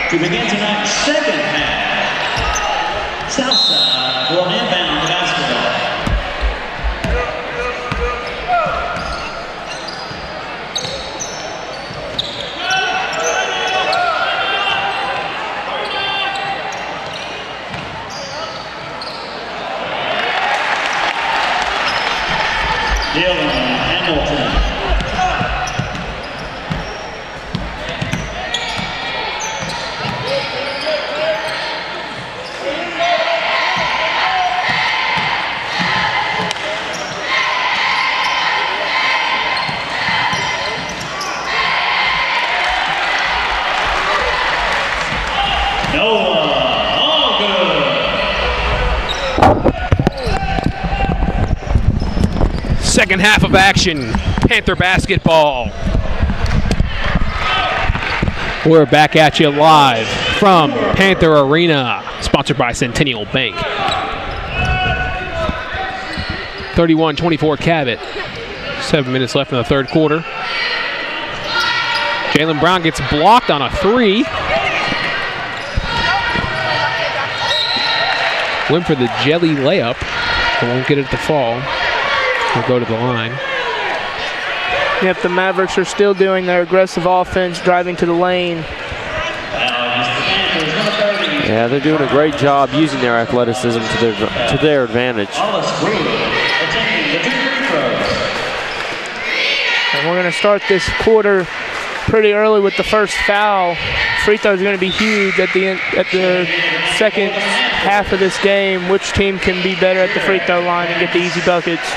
to begin tonight's second half. Southside will inbound the basketball. Dylan Hamilton. Second half of action, Panther basketball. We're back at you live from Panther Arena, sponsored by Centennial Bank. 31-24 Cabot. 7 minutes left in the third quarter. Jalen Brown gets blocked on a three. Went for the jelly layup, but won't get it to fall. Will go to the line. Yep, the Mavericks are still doing their aggressive offense, driving to the lane. Yeah, they're doing a great job using their athleticism to their advantage. And we're going to start this quarter pretty early with the first foul. Free throws are going to be huge at the second half of this game. Which team can be better at the free throw line and get the easy buckets?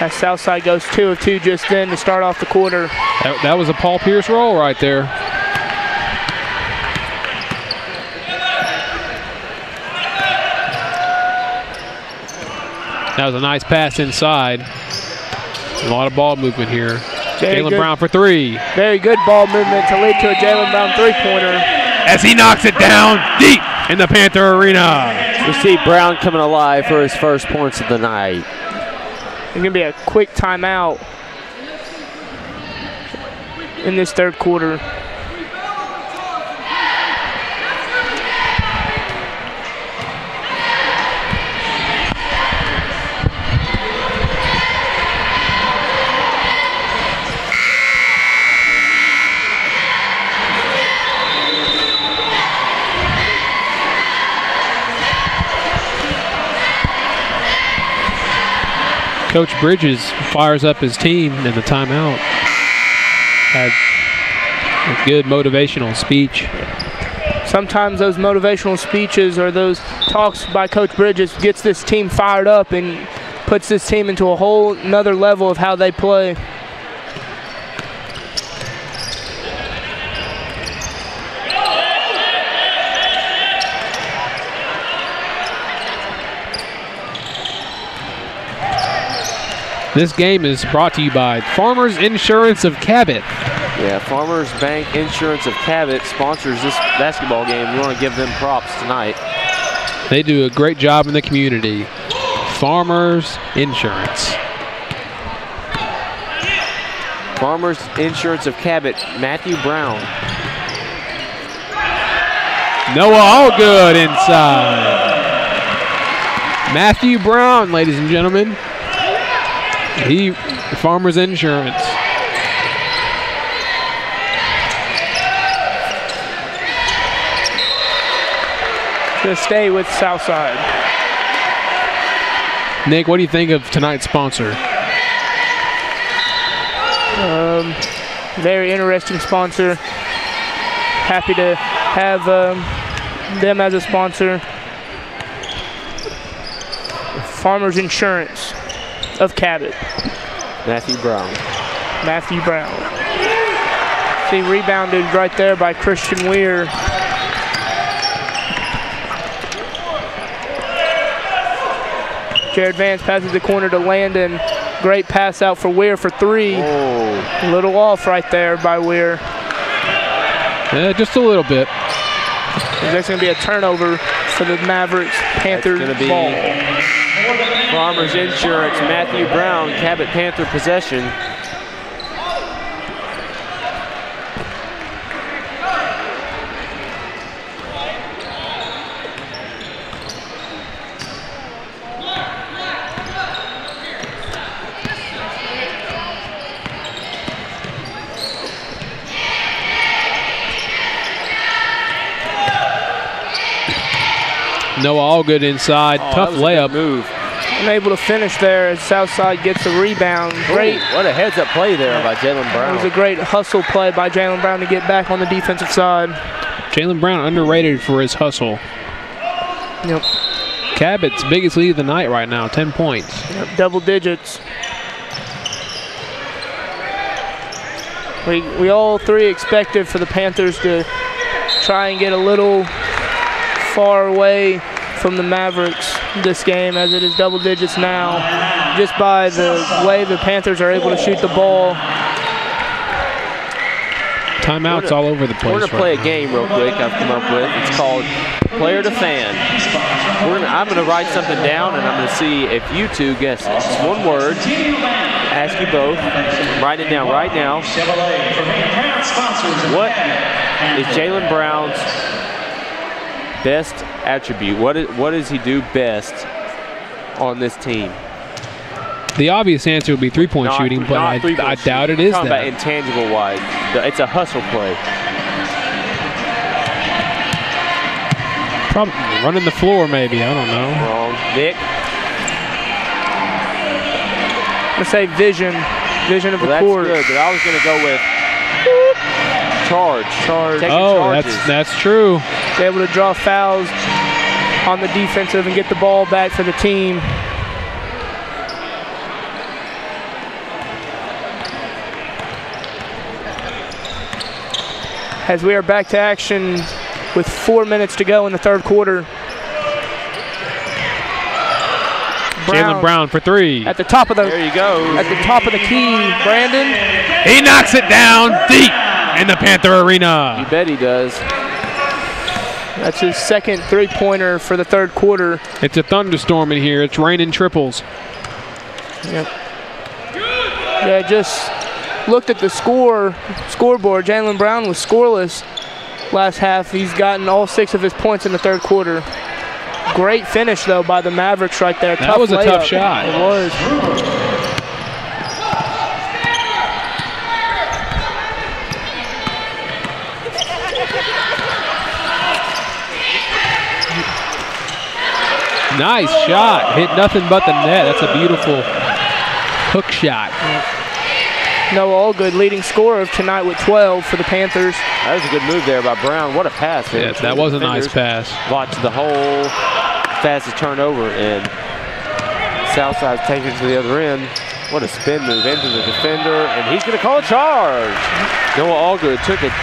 As Southside goes 2 of 2 just then to start off the quarter. That was a Paul Pierce roll right there. That was a nice pass inside. A lot of ball movement here. Jalen Brown for three. Very good ball movement to lead to a Jalen Brown three-pointer. As he knocks it down deep in the Panther Arena. We see Brown coming alive for his first points of the night. It's going to be a quick timeout in this third quarter. Coach Bridges fires up his team in the timeout. Had a good motivational speech. Sometimes those motivational speeches or those talks by Coach Bridges gets this team fired up and puts this team into a whole nother level of how they play. This game is brought to you by Farmers Insurance of Cabot. Yeah, Farmers Bank Insurance of Cabot sponsors this basketball game. We want to give them props tonight. They do a great job in the community. Farmers Insurance. Farmers Insurance of Cabot, Matthew Brown. Noah Allgood inside. Matthew Brown, ladies and gentlemen. Farmers Insurance. To stay with Southside. Nick, what do you think of tonight's sponsor? Very interesting sponsor. Happy to have them as a sponsor. Farmers Insurance of Cabot. Matthew Brown. Matthew Brown. See, rebounded right there by Christian Weir. Jared Vance passes the corner to Landon. Great pass out for Weir for three. Oh. A little off right there by Weir. Yeah, just a little bit. There's going to be a turnover for the Mavericks Panthers That's gonna be ball. Farmers Insurance, Matthew Brown, Cabot Panther possession. Noah Allgood inside. Tough layup. Move. Unable to finish there as Southside gets a rebound. Great. Ooh, what a heads-up play there by Jalen Brown. It was a great hustle play by Jalen Brown to get back on the defensive side. Jalen Brown underrated for his hustle. Yep. Cabot's biggest lead of the night right now, 10 points. Yep, double digits. We all three expected for the Panthers to try and get a little far away from the Mavericks this game, as it is double digits now, just by the way the Panthers are able to shoot the ball. Timeouts all over the place. We're going to play a game real quick I've come up with. It's called Player to Fan. I'm going to write something down, and I'm going to see if you two guess it. It's one word. Ask you both. Write it down right now. What is Jalen Brown's best attribute? What does he do best on this team? The obvious answer would be three-point shooting, but I doubt it is that. About intangible-wise. It's a hustle play. Probably running the floor, maybe. I don't know. Wrong. Nick? I'm going to say vision of the court. That's good, but I was going to go with charge. Oh, that's true. Be able to draw fouls on the defensive and get the ball back for the team. As we are back to action with 4 minutes to go in the third quarter. Jalen Brown for three. At the top of the there you go. At the top of the key, Brandon. He knocks it down deep in the Panther arena. You bet he does. That's his second three-pointer for the third quarter. It's a thunderstorm in here. It's raining triples. Yep. Yeah, just looked at the scoreboard. Jalen Brown was scoreless last half. He's gotten all 6 of his points in the third quarter. Great finish, though, by the Mavericks right there. That was a tough shot. It was. Nice shot. Hit nothing but the net. That's a beautiful hook shot. Noah Allgood, leading scorer of tonight with 12 for the Panthers. That was a good move there by Brown. What a pass. Yeah, that was a nice pass. Watch the whole fastest turnover, and Southside's taking it to the other end. What a spin move into the defender, and he's going to call a charge. Noah Allgood took it.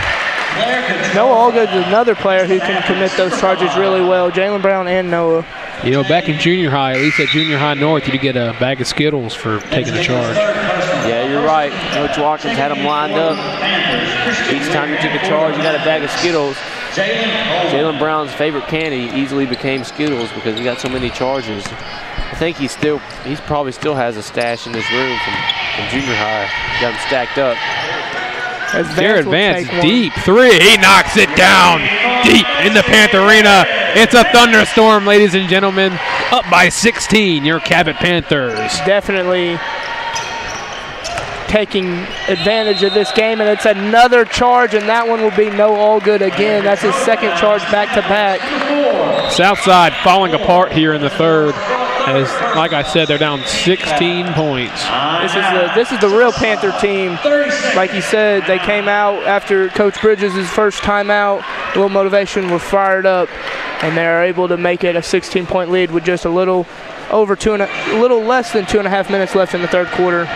Noah Allgood's another player who can commit those charges really well. Jalen Brown and Noah. You know, back in junior high, at least at junior high north, you'd get a bag of Skittles for taking the charge. Yeah, you're right. Coach Watkins had them lined up. Each time you took a charge, you got a bag of Skittles. Jalen Brown's favorite candy easily became Skittles because he got so many charges. I think he probably still has a stash in his room from junior high. Got them stacked up. Jared Vance deep three. He knocks it down deep in the Panther arena. It's a thunderstorm, ladies and gentlemen. Up by 16, your Cabot Panthers. Definitely taking advantage of this game, and it's another charge, and that one will be Noah Allgood again. That's his second charge back-to-back. Southside falling apart here in the third. As, like I said, they're down 16 points. This is the real Panther team. Like you said, they came out after Coach Bridges' first time out. A little motivation, were fired up, and they're able to make it a 16-point lead with just a little less than 2.5 minutes left in the third quarter.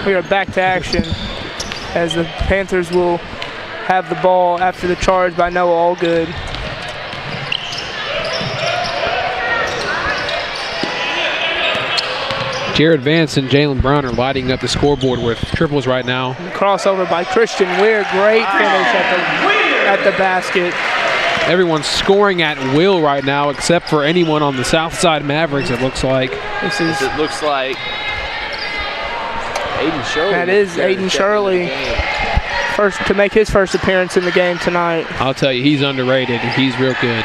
We are back to action as the Panthers will have the ball after the charge by Noah Allgood. Jared Vance and Jalen Brown are lighting up the scoreboard with triples right now. Crossover by Christian Weir. Great finish at the basket. Everyone's scoring at will right now except for anyone on the Southside Mavericks, it looks like. It looks like Aiden Shirley. That is Aiden Shirley. First to make his first appearance in the game tonight. I'll tell you, he's underrated. He's real good.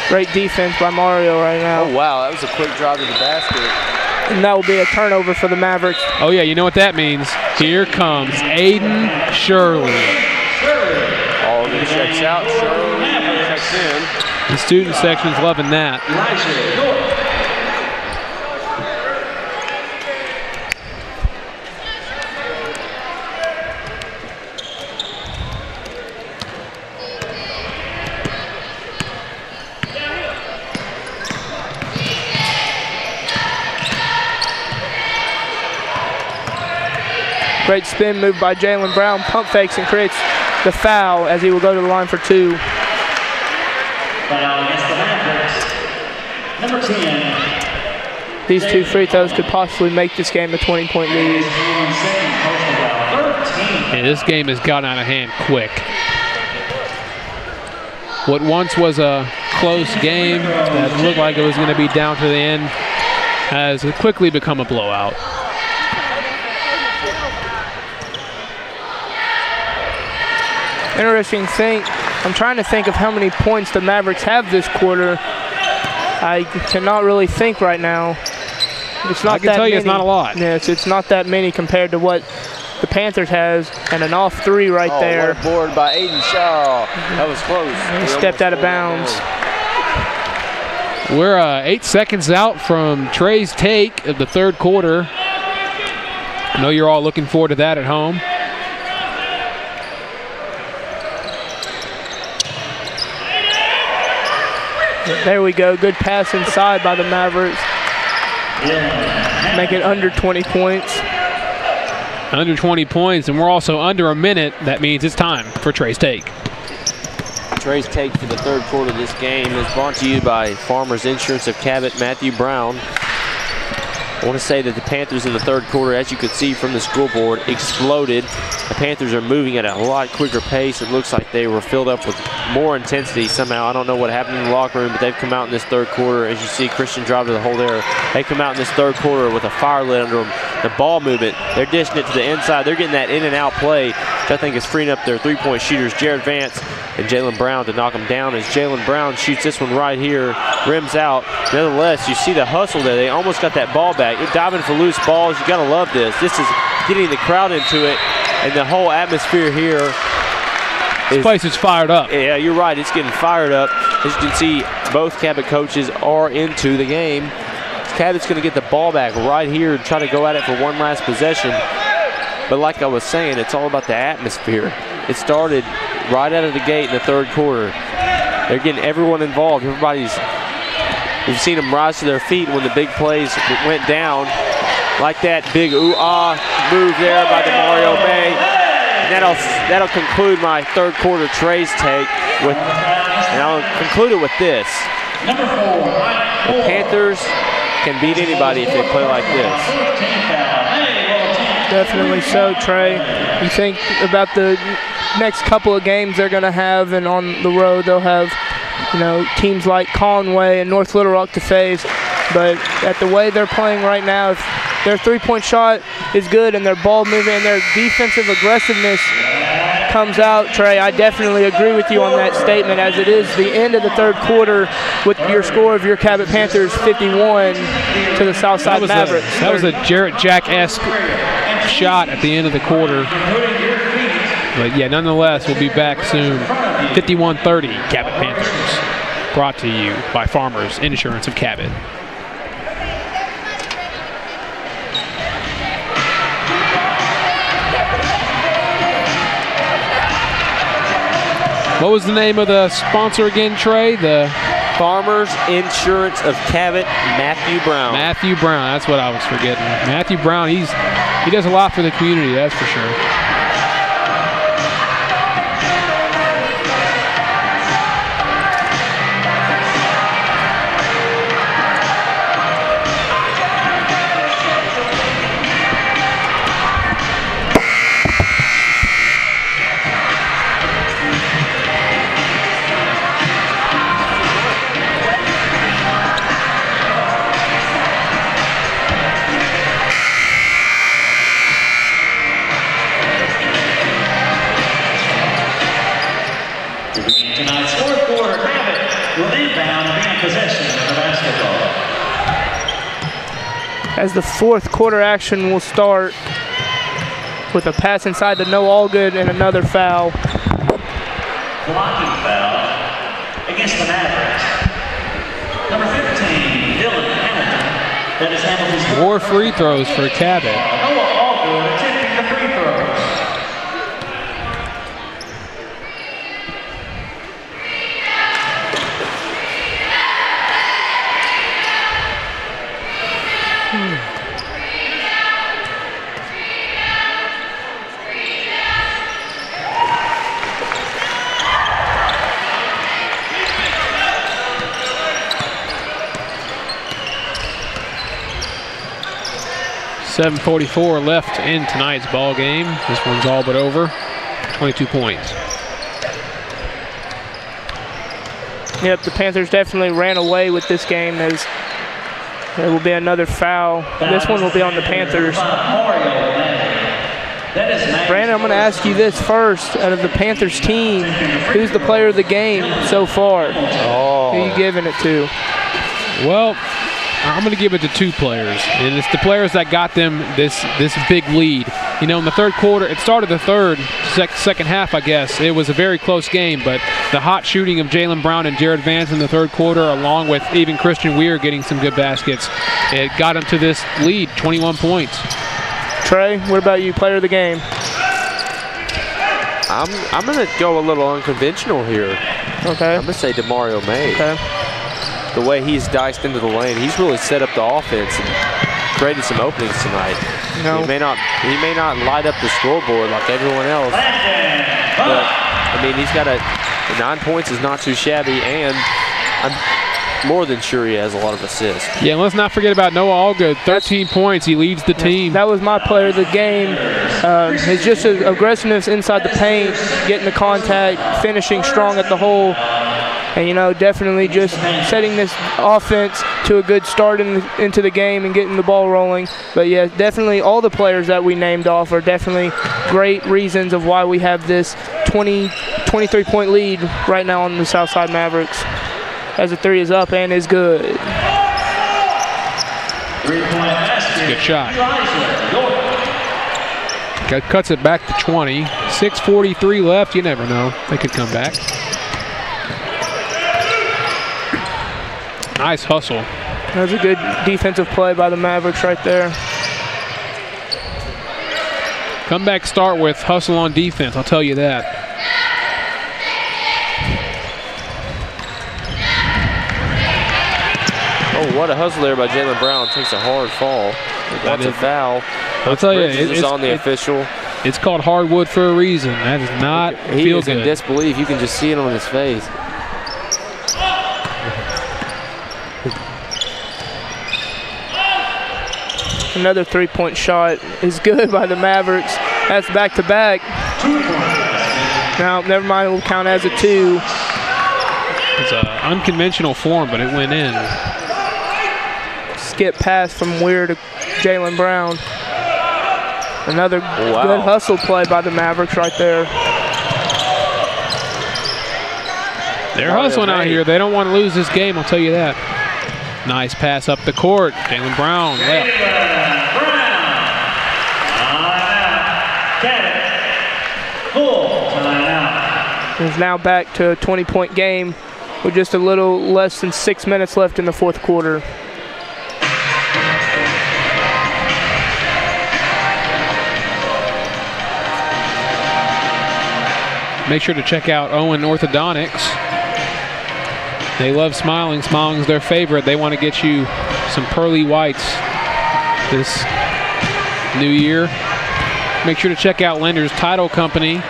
Great defense by Mario right now. Oh, wow, that was a quick drive to the basket. And that will be a turnover for the Mavericks. Oh, yeah, you know what that means. Here comes Aiden Shirley. Allgood checks out. Shirley checks in. The student section's loving that. Great spin move by Jalen Brown. Pump fakes and creates the foul as he will go to the line for 2. Foul against the Mavericks. Number 10. These 2 free throws could possibly make this game a 20-point lead. Yeah, this game has gotten out of hand quick. What once was a close game that looked like it was going to be down to the end has quickly become a blowout. Interesting thing, I'm trying to think of how many points the Mavericks have this quarter. I cannot really think right now. It's not I can tell you it's not a lot. Yes, it's not that many compared to what the Panthers has, and an off 3 right there. What a board by Aiden Shaw. That was close. He stepped out of bounds. We're 8 seconds out from Trey's take of the third quarter. I know you're all looking forward to that at home. There we go. Good pass inside by the Mavericks. Make it under 20 points. Under 20 points, and we're also under a minute. That means it's time for Trey's take. Trey's take for the third quarter of this game is brought to you by Farmers Insurance of Cabot, Matthew Brown. I want to say that the Panthers in the third quarter, as you could see from the scoreboard, exploded. The Panthers are moving at a lot quicker pace. It looks like they were filled up with more intensity somehow. I don't know what happened in the locker room, but they've come out in this third quarter. As you see, Christian drive to the hole there. They come out in this third quarter with a fire lit under them. The ball movement, they're dishing it to the inside. They're getting that in and out play, which I think is freeing up their three-point shooters, Jared Vance and Jalen Brown, to knock them down. As Jalen Brown shoots this one right here, rims out. Nevertheless, you see the hustle there. They almost got that ball back. You're diving for loose balls. You got to love this. This is getting the crowd into it, and the whole atmosphere here. This place is fired up. Yeah, you're right. It's getting fired up. As you can see, both Cabot coaches are into the game. Cabot's going to get the ball back right here and try to go at it for one last possession. But like I was saying, it's all about the atmosphere. It started right out of the gate in the third quarter. They're getting everyone involved. We've seen them rise to their feet when the big plays went down. Like that big ooh-ah move there by DeMario May. And that'll conclude my third quarter Trey's take and I'll conclude it with this. The Panthers can beat anybody if they play like this. Definitely so, Trey. You think about the next couple of games they're going to have, and on the road they'll have, teams like Conway and North Little Rock to face. But at the way they're playing right now, if their three-point shot is good and their ball movement and their defensive aggressiveness comes out, Trey, I definitely agree with you on that statement, as it is the end of the third quarter with your score of your Cabot Panthers 51 to the Southside Mavericks. That was a Jarrett Jack-esque shot at the end of the quarter. But yeah, nonetheless, we'll be back soon. 51-30, Cabot Panthers. Brought to you by Farmers Insurance of Cabot. What was the name of the sponsor again, Trey? The Farmers Insurance of Cabot, Matthew Brown. Matthew Brown, that's what I was forgetting. Matthew Brown, he does a lot for the community, that's for sure. Tonight's fourth quarter, Cabot will inbound and be in possession of the basketball. As the fourth quarter action will start with a pass inside to No Allgood and another foul. Blocking foul against the Mavericks. Number 15, Dylan Hamilton. That is Hamilton's More free throws for Cabot. Noah Allgood attempting the free throws. .744 left in tonight's ball game. This one's all but over. 22 points. Yep, the Panthers definitely ran away with this game as there will be another foul. This one will be on the Panthers. Brandon, I'm going to ask you this first. Out of the Panthers team, who's the player of the game so far? Oh. Who are you giving it to? Well, I'm going to give it to two players, and it's the players that got them this big lead. You know, in the third quarter, it started the second half, I guess. It was a very close game, but the hot shooting of Jalen Brown and Jared Vance in the third quarter, along with even Christian Weir getting some good baskets, it got them to this lead, 21 points. Trey, what about you, player of the game? I'm going to go a little unconventional here. Okay. I'm going to say DeMario May. Okay. The way he's diced into the lane, he's really set up the offense and created some openings tonight. No. He may not light up the scoreboard like everyone else, but I mean, he's got 9 points is not too shabby, and I'm more than sure he has a lot of assists. Yeah, and let's not forget about Noah Allgood. 13 points, he leads the team. That was my player of the game. His just aggressiveness inside the paint, getting the contact, finishing strong at the hole. And, you know, definitely just setting this offense to a good start into the game and getting the ball rolling. But, yeah, definitely all the players that we named off are definitely great reasons of why we have this 23-point lead right now on the Southside Mavericks. As the three is up and is good. Good shot. Cuts it back to 20. 6:43 left. You never know. They could come back. Nice hustle. That was a good defensive play by the Mavericks right there. Comeback start with hustle on defense, I'll tell you that. Oh, what a hustle there by Jalen Brown. Takes a hard fall. That's a foul. I'll tell you, it's on the official. It's called hardwood for a reason. That is not He is in disbelief. You can just see it on his face. Another three-point shot is good by the Mavericks. That's back-to-back. Now, never mind, it will count as a two. It's an unconventional form, but it went in. Skip pass from Weir to Jalen Brown. Another good hustle play by the Mavericks right there. They're hustling out here. They don't want to lose this game, I'll tell you that. Nice pass up the court. Jalen Brown left. Is now back to a 20-point game with just a little less than 6 minutes left in the fourth quarter. Make sure to check out Owen Orthodontics. They love Smiling. Smiling's their favorite. They want to get you some pearly whites this new year. Make sure to check out Lender's Title Company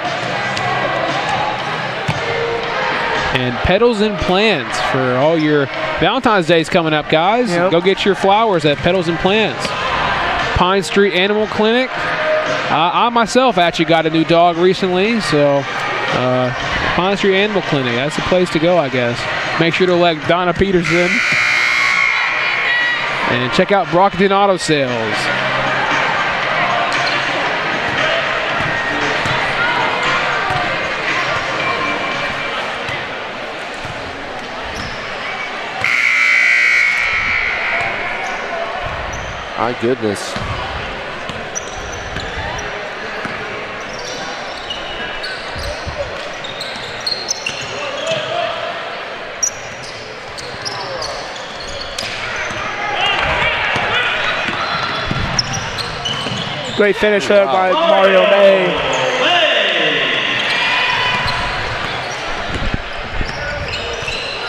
and Petals and Plants for all your Valentine's Day's coming up, guys. Yep. Go get your flowers at Petals and Plants. Pine Street Animal Clinic. I myself actually got a new dog recently, so Pine Street Animal Clinic, that's the place to go, I guess. Make sure to elect Donna Peterson. And check out Brockton Auto Sales. My goodness. Great finish there by Mario May.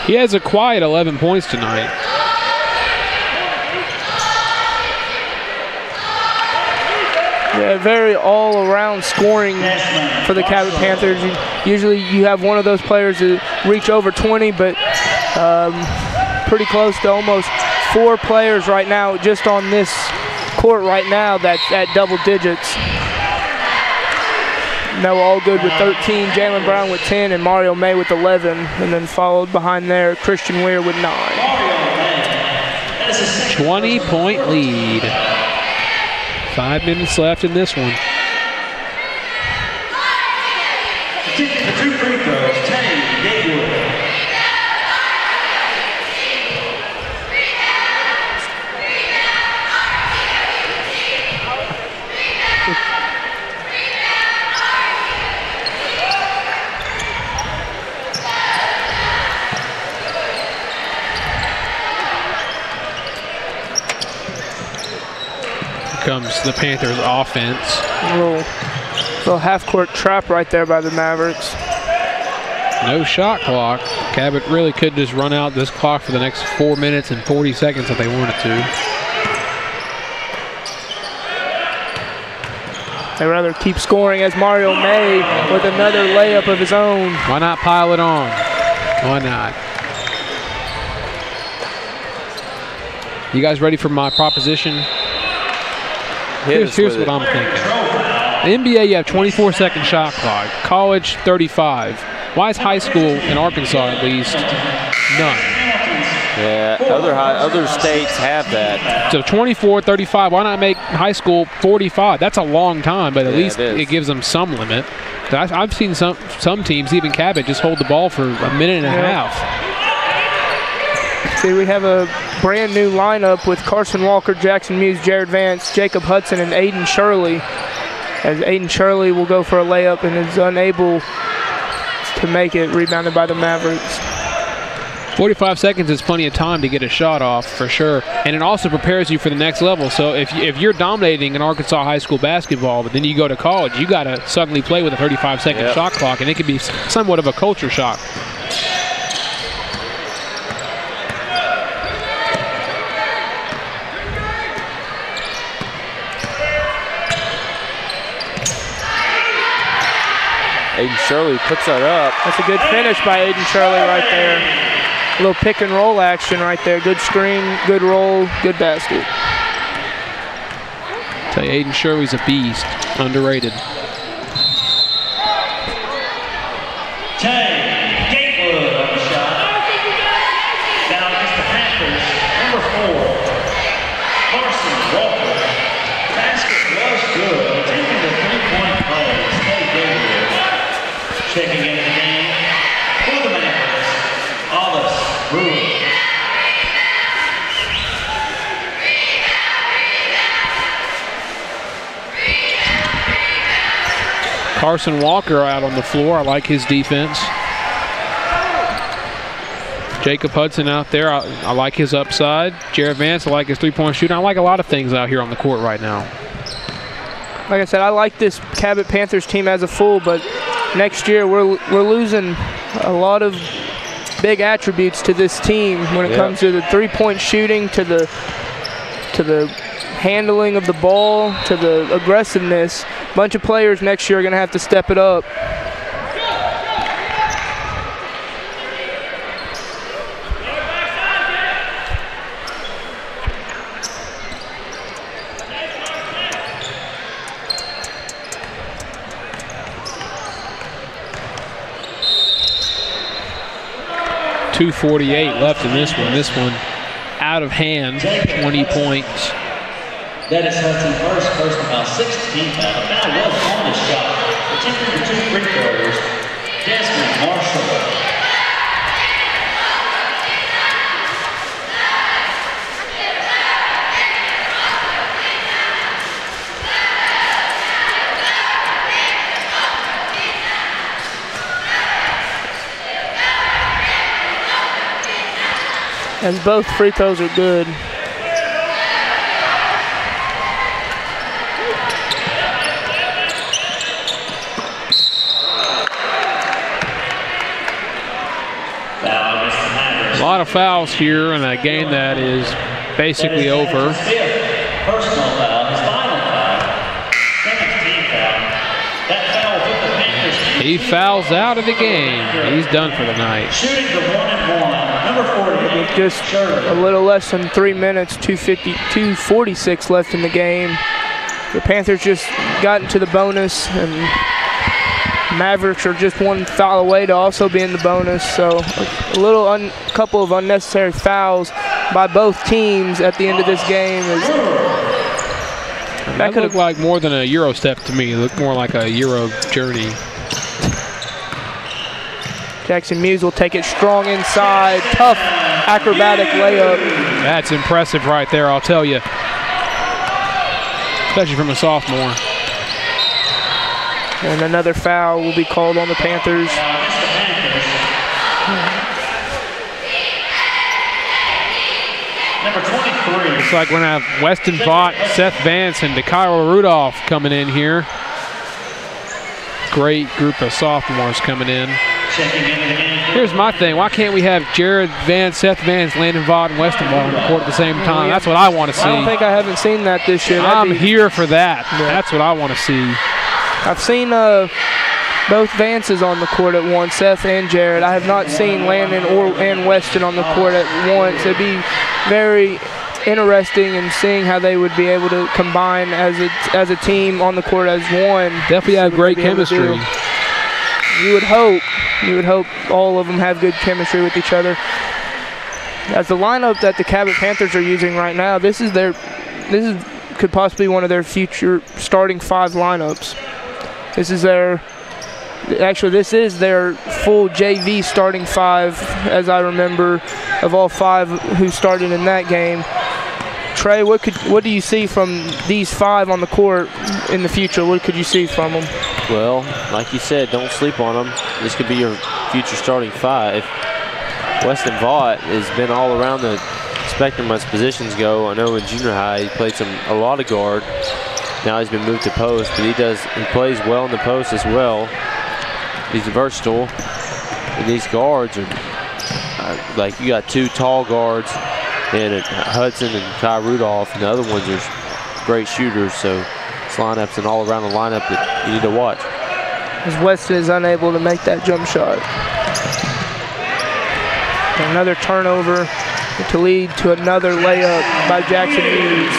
He has a quiet 11 points tonight. Yeah, very all-around scoring for the Cabot Panthers. Usually you have one of those players who reach over 20, but pretty close to almost 4 players right now just on this court right now that's at double digits. Noah Allgood with 13, Jalen Brown with 10, and Mario May with 11, and then followed behind there Christian Weir with 9. 20-point lead. 5 minutes left in this one. Taking the 2 free throws, Teddy Gatewood. Comes the Panthers offense. Little half-court trap right there by the Mavericks. No shot clock. Cabot really could just run out this clock for the next 4 minutes and 40 seconds if they wanted to. They rather keep scoring as Mario May with another layup of his own. Why not pile it on? Why not? You guys ready for my proposition? Here's what I'm thinking. NBA, you have 24-second shot clock. College, 35. Why is high school in Arkansas at least none? Yeah, other states have that. So 24, 35. Why not make high school 45? That's a long time, but at least it gives them some limit. I've seen some teams, even Cabot, just hold the ball for a minute and a half. See, we have a brand new lineup with Carson Walker, Jackson Muse, Jared Vance, Jacob Hudson, and Aiden Shirley. As Aiden Shirley will go for a layup and is unable to make it, rebounded by the Mavericks. 45 seconds is plenty of time to get a shot off, for sure. And it also prepares you for the next level. So if you're dominating in Arkansas high school basketball, but then you go to college, you got to suddenly play with a 35-second shot clock, and it could be somewhat of a culture shock. Aiden Shirley puts that up. That's a good finish by Aiden Shirley right there. A little pick and roll action right there. Good screen, good roll, good basket. Tell you, Aiden Shirley's a beast. Underrated. Teddy Gatewood on the shot. Now against the Panthers, number 4, Carson Walker. Basket was good. Taking the 3-point play. Teddy Gatewood. Checking into the game for the Mavericks, Hollis Brewer. Carson Walker out on the floor. I like his defense. Jacob Hudson out there. I like his upside. Jared Vance, I like his three-point shooting. I like a lot of things out here on the court right now. Like I said, I like this Cabot Panthers team as a full, but next year we're losing a lot of big attributes to this team when it comes to the three-point shooting, to the handling of the ball, to the aggressiveness. A bunch of players next year are going to have to step it up. .248 left in this one. This one out of hand, 20 points. That is Hudson first about 16 foul. Foul was on the shot. Attempting the 2 free throws. Desmond Marshall. As both free throws are good. A lot of fouls here in a game that is basically over. Personal foul, his final foul, 17th foul. That foul took the Panthers. He fouls out of the game. He's done for the night. Shooting the 1-and-1, number 48. With just a little less than 3 minutes, 2:46 left in the game. The Panthers just got into the bonus, and Mavericks are just one foul away to also be in the bonus. So a couple of unnecessary fouls by both teams at the end of this game. That could look like more than a Euro step to me. It looked more like a Euro journey. Jackson Muse will take it strong inside. Tough acrobatic layup. That's impressive right there, I'll tell you. Especially from a sophomore. And another foul will be called on the Panthers. Number 23. Looks like we're going to have Weston Vaught, Seth Vance, and DeKyra Rudolph coming in here. Great group of sophomores coming in. Here's my thing. Why can't we have Jared Vance, Seth Vance, Landon Vaught, and Weston Vaught on the court at the same time? That's what I want to see. I haven't seen that this year. I'm here for that. Yeah. That's what I want to see. I've seen both Vances on the court at once, Seth and Jared. I have not seen Landon and Weston on the court at once. It'd be very interesting in seeing how they would be able to combine as a team on the court as one. Definitely have great chemistry. You would hope all of them have good chemistry with each other. As the lineup that the Cabot Panthers are using right now, this could possibly be one of their future starting 5 lineups. This is their full JV starting 5, as I remember, of all 5 who started in that game. Trey, what do you see from these 5 on the court in the future? What could you see from them? Well, like you said, don't sleep on them. This could be your future starting 5. Weston Vaught has been all around the spectrum as positions go. I know in junior high he played a lot of guard. Now he's been moved to post, but he plays well in the post as well. He's versatile. And these guards are like, you got 2 tall guards, and Hudson and Kai Rudolph, and the other ones are great shooters. So this lineup's an all-around the lineup that you need to watch. As Weston is unable to make that jump shot. Another turnover to lead to another layup by Jackson Muse.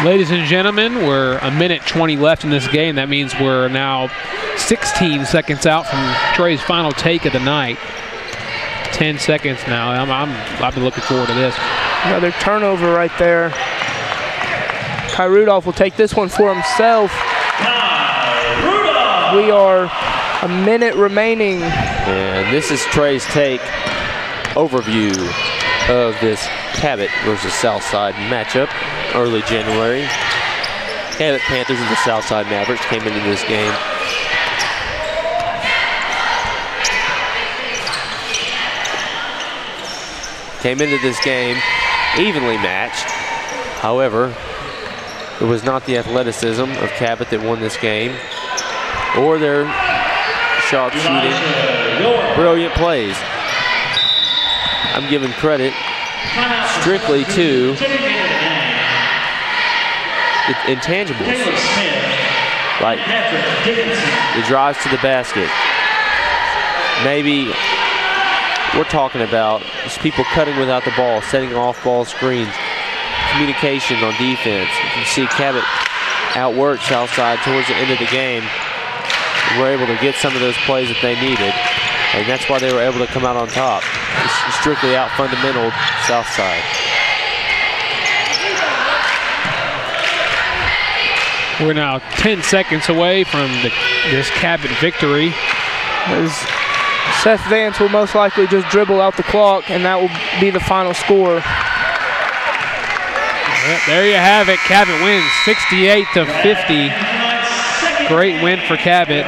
Ladies and gentlemen, we're 1:20 left in this game. That means we're now 16 seconds out from Trey's final take of the night. 10 seconds now. I've been looking forward to this. Another turnover right there. Kai Rudolph will take this one for himself. We are a minute remaining. And this is Trey's take overview of this Cabot versus Southside matchup. Early January. Cabot Panthers and the Southside Mavericks came into this game. Came into this game evenly matched. However, it was not the athleticism of Cabot that won this game, or their sharp shooting, brilliant plays. I'm giving credit strictly to the intangibles, like the drives to the basket. Maybe we're talking about just people cutting without the ball, setting off ball screens, communication on defense. You can see Cabot outwork Southside towards the end of the game. We're able to get some of those plays that they needed, and that's why they were able to come out on top. It's strictly out fundamental Southside. We're now 10 seconds away from this Cabot victory. As Seth Vance will most likely just dribble out the clock, and that will be the final score. There you have it. Cabot wins 68-50. Great win for Cabot.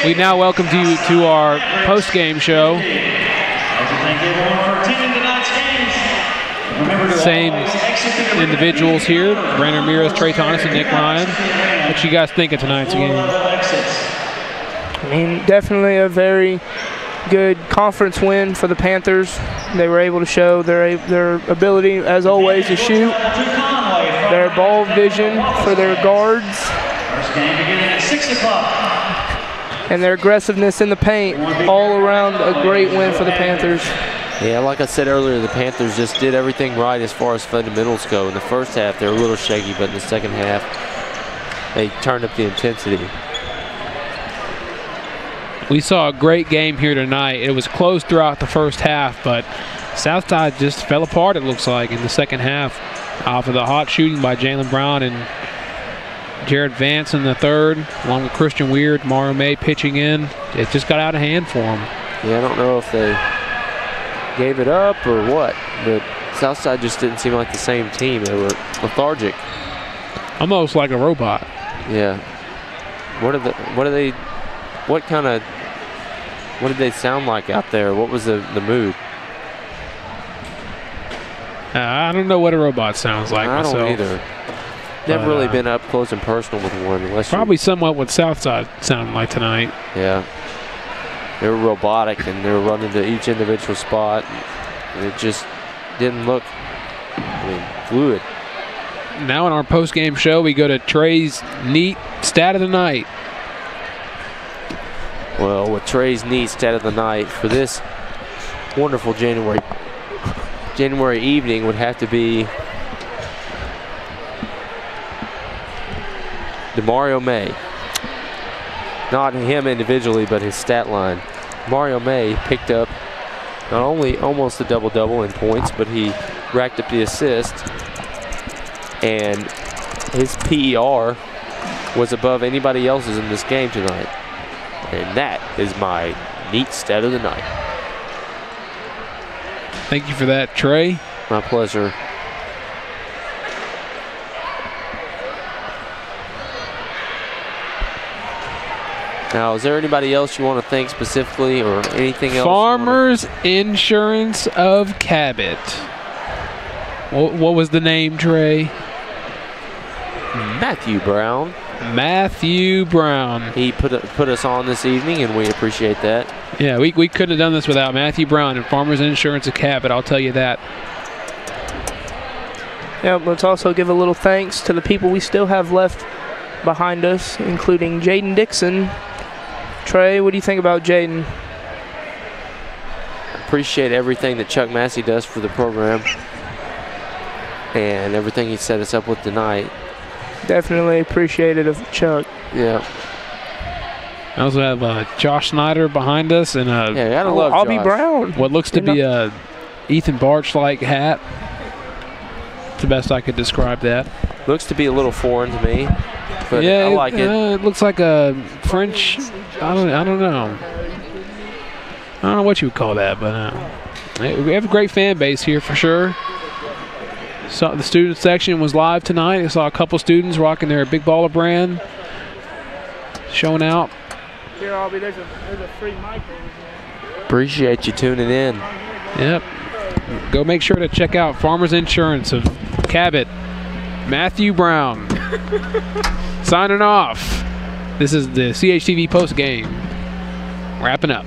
We now welcome you to our post-game show. Same individuals here, Brandon Ramirez, Trey Thomas, and Nick Ryan. What you guys think of tonight's game? I mean, definitely a very good conference win for the Panthers. They were able to show their ability, as always, to shoot, their ball vision for their guards, and their aggressiveness in the paint. All around a great win for the Panthers. Yeah, like I said earlier, the Panthers just did everything right as far as fundamentals go. In the first half, they were a little shaky, but in the second half, they turned up the intensity. We saw a great game here tonight. It was close throughout the first half, but Southside just fell apart, it looks like, in the second half off of the hot shooting by Jalen Brown and Jared Vance in the third, along with Christian Weird, Mario May pitching in. It just got out of hand for them. Yeah, I don't know if they gave it up or what, but Southside just didn't seem like the same team. They were lethargic. Almost like a robot. Yeah. What did they sound like out there? What was the mood? I don't know what a robot sounds like myself. I don't either. Never really been up close and personal with one. Unless probably somewhat what Southside sounded like tonight. Yeah. They were robotic, and they were running to each individual spot. And it just didn't look, fluid. Now in our post-game show, we go to Trey's neat stat of the night. Well, with Trey's neat stat of the night for this wonderful January evening would have to be Mario May. Not him individually, but his stat line. Mario May picked up not only almost a double-double in points, but he racked up the assist, and his PER was above anybody else's in this game tonight. And that is my neat stat of the night. Thank you for that, Trey. My pleasure. Now, is there anybody else you want to thank specifically or anything else? Farmers Insurance of Cabot. What was the name, Trey? Matthew Brown. Matthew Brown. He put us on this evening, and we appreciate that. Yeah, we couldn't have done this without Matthew Brown and Farmers Insurance of Cabot, I'll tell you that. Yeah, let's also give a little thanks to the people we still have left behind us, including Jaden Dixon. Trey, what do you think about Jaden? Appreciate everything that Chuck Massey does for the program and everything he set us up with tonight. Definitely appreciated of Chuck. Yeah. I also have Josh Snyder behind us and yeah, gotta love Albie Josh. Brown. What looks to be a Ethan Barch-like hat. It's the best I could describe that. Looks to be a little foreign to me, but yeah, I like it. It looks like a French. I don't know. I don't know what you would call that, but we have a great fan base here for sure. So the student section was live tonight. I saw a couple students rocking their Big Baller brand, showing out. Here, Albie, there's a free mic over here. Appreciate you tuning in. Yep. Go make sure to check out Farmers Insurance of Cabot. Matthew Brown. Signing off. This is the CHTV post game. Wrapping up.